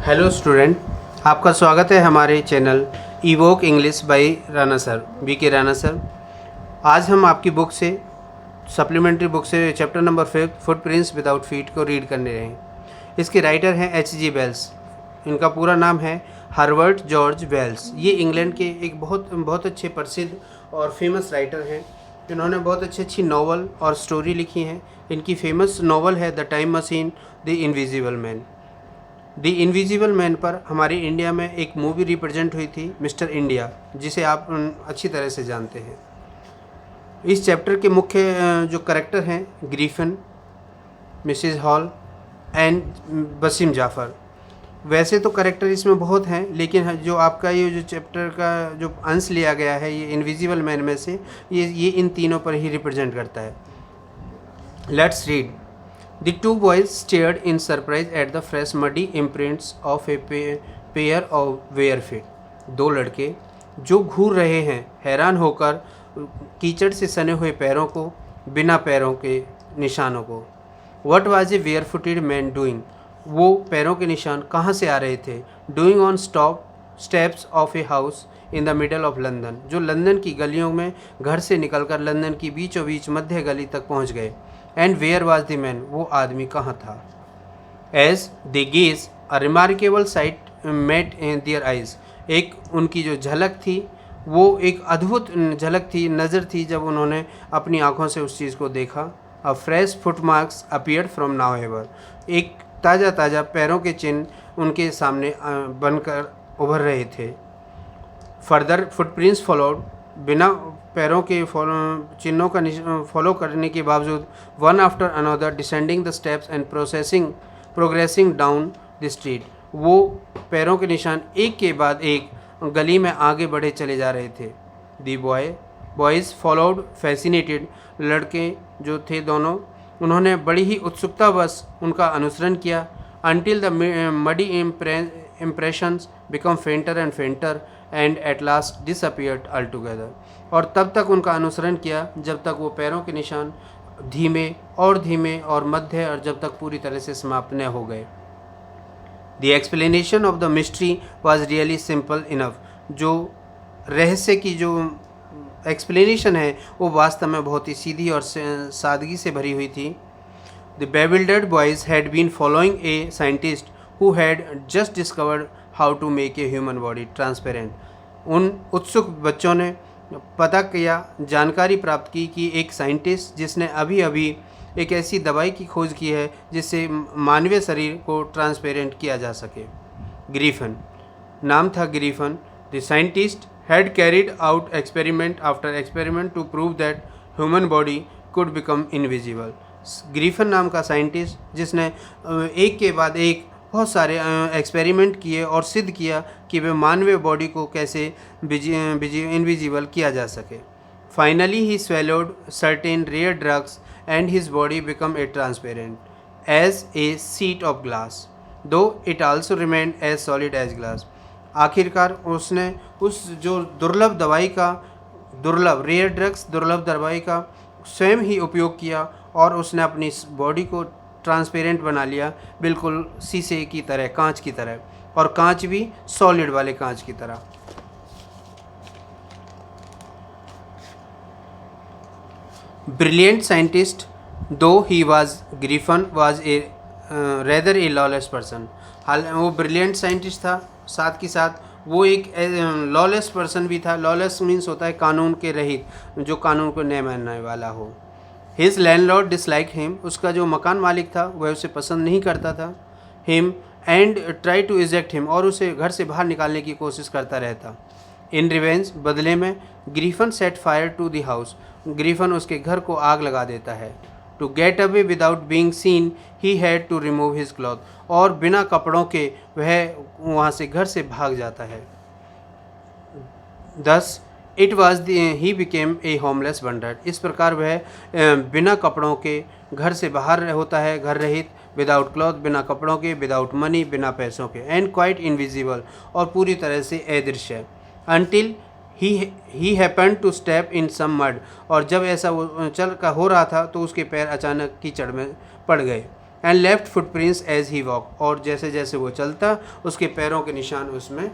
Hello student, आपका स्वागत है हमारे channel evoke English by Rana sir, BK Rana sir. आज हम आपकी बुक से सप्लीमेंट्री बुक से chapter number 5 footprints without feet को रीड करने रहे हैं। इसके राइटर हैं H.G. वेल्स। इनका पूरा नाम है हर्बर्ट जॉर्ज वेल्स। ये इंग्लैंड के एक बहुत अच्छे प्रसिद्ध और फेमस राइटर हैं। इन्होंने बहुत अच्छी नॉवल और स्टोरी लिखी हैं। इनकी फेमस नॉवल है the time machine, the invisible man. The invisible man पर हमारे इंडिया में एक मूवी रिप्रेजेंट हुई थी, मिस्टर इंडिया, जिसे आप अच्छी तरह से जानते हैं। इस चैप्टर के मुख्य जो करेक्टर हैं Griffin, Mrs Hall and Wasim Jaffer. वैसे तो करेक्टर इसमें बहुत हैं, लेकिन जो आपका ये जो चैप्टर का जो अंश लिया गया है ये इनविजिबल मैन में से, ये इन तीनों पर ही रिप्रेजेंट करता है। Let's read. The two boys stared in surprise at the fresh muddy imprints of a pair of bare feet. दो लड़के जो घूर रहे हैं हैरान होकर कीचड़ से सने हुए पैरों को, बिना पैरों के निशानों को। What was a barefooted man doing? वो पैरों के निशान कहाँ से आ रहे थे? Doing on steps of a house in the middle of London. जो लंदन की गलियों में घर से निकलकर लंदन की बीचों बीच मध्य गली तक पहुँच गए। And where was the man? वो आदमी कहाँ था? As the gaze a remarkable sight met in their eyes. एक उनकी जो झलक थी वो एक अद्भुत झलक थी, नज़र थी जब उन्होंने अपनी आंखों से उस चीज़ को देखा। अ fresh footmarks appeared from now ever. एक ताज़ा पैरों के चिन्ह उनके सामने बनकर उभर रहे थे। Further footprints followed. बिना पैरों के चिन्हों का फॉलो करने के बावजूद one after another descending the steps and progressing down the street. वो पैरों के निशान एक के बाद एक गली में आगे बढ़े चले जा रहे थे। दी बॉयज़ फॉलोड फैसिनेटेड। लड़के जो थे दोनों, उन्होंने बड़ी ही उत्सुकतावश उनका अनुसरण किया। Until the muddy impressions become fainter and fainter and at last disappeared altogether. और तब तक उनका अनुसरण किया जब तक वो पैरों के निशान धीमे और मध्य और जब तक पूरी तरह से समाप्त न हो गए। The explanation of the mystery was really simple enough. जो रहस्य की जो एक्सप्लेनेशन है वो वास्तव में बहुत ही सीधी और सादगी से भरी हुई थी। The bewildered boys had been following a scientist who had just discovered how to make a human body transparent. उन उत्सुक बच्चों ने पता किया, जानकारी प्राप्त की कि एक साइंटिस्ट जिसने अभी एक ऐसी दवाई की खोज की है जिससे मानवीय शरीर को ट्रांसपेरेंट किया जा सके। ग्रीफन, नाम था Griffin. The scientist had carried out experiment after experiment to prove that human body could become invisible. Griffin नाम का साइंटिस्ट जिसने एक के बाद एक बहुत सारे एक्सपेरिमेंट किए और सिद्ध किया कि वे मानवीय बॉडी को कैसे इनविजिबल किया जा सके। Finally he swallowed certain rare drugs and his body become a transparent as a sheet of glass, though it also remain as solid as glass. आखिरकार उसने उस जो रेयर ड्रग्स दुर्लभ दवाई का स्वयं ही उपयोग किया और उसने अपनी बॉडी को ट्रांसपेरेंट बना लिया, बिल्कुल शीशे की तरह, कांच की तरह, और कांच भी सॉलिड वाले कांच की तरह। ब्रिलियंट साइंटिस्ट दो he was Griffin was a rather A lawless person. वो ब्रिलियंट साइंटिस्ट था, साथ के साथ वो एक लॉलेस पर्सन भी था। लॉलेस मीन्स होता है कानून के रहित, जो कानून को नहीं मानने वाला हो। His landlord dislike him. उसका जो मकान मालिक था वह उसे पसंद नहीं करता था। Him and try to eject him, और उसे घर से बाहर निकालने की कोशिश करता रहता। इन रिवेंज, बदले में, Griffin set fire to the house. Griffin उसके घर को आग लगा देता है। To get away without being seen he had to remove his cloth, और बिना कपड़ों के वह वहाँ से घर से भाग जाता है। Thus it was he became a homeless wonder. इस प्रकार वह बिना कपड़ों के घर से बाहर होता है, घर रहित, विदाउट क्लॉथ, बिना कपड़ों के, विदाउट मनी, बिना पैसों के, एंड क्वाइट इनविजिबल, और पूरी तरह से अदृश्य। Until he happen to step in some mud, और जब ऐसा वो चल का हो रहा था तो उसके पैर अचानक कीचड़ में पड़ गए। And left footprints as he walk, और जैसे जैसे वो चलता उसके पैरों के निशान उसमें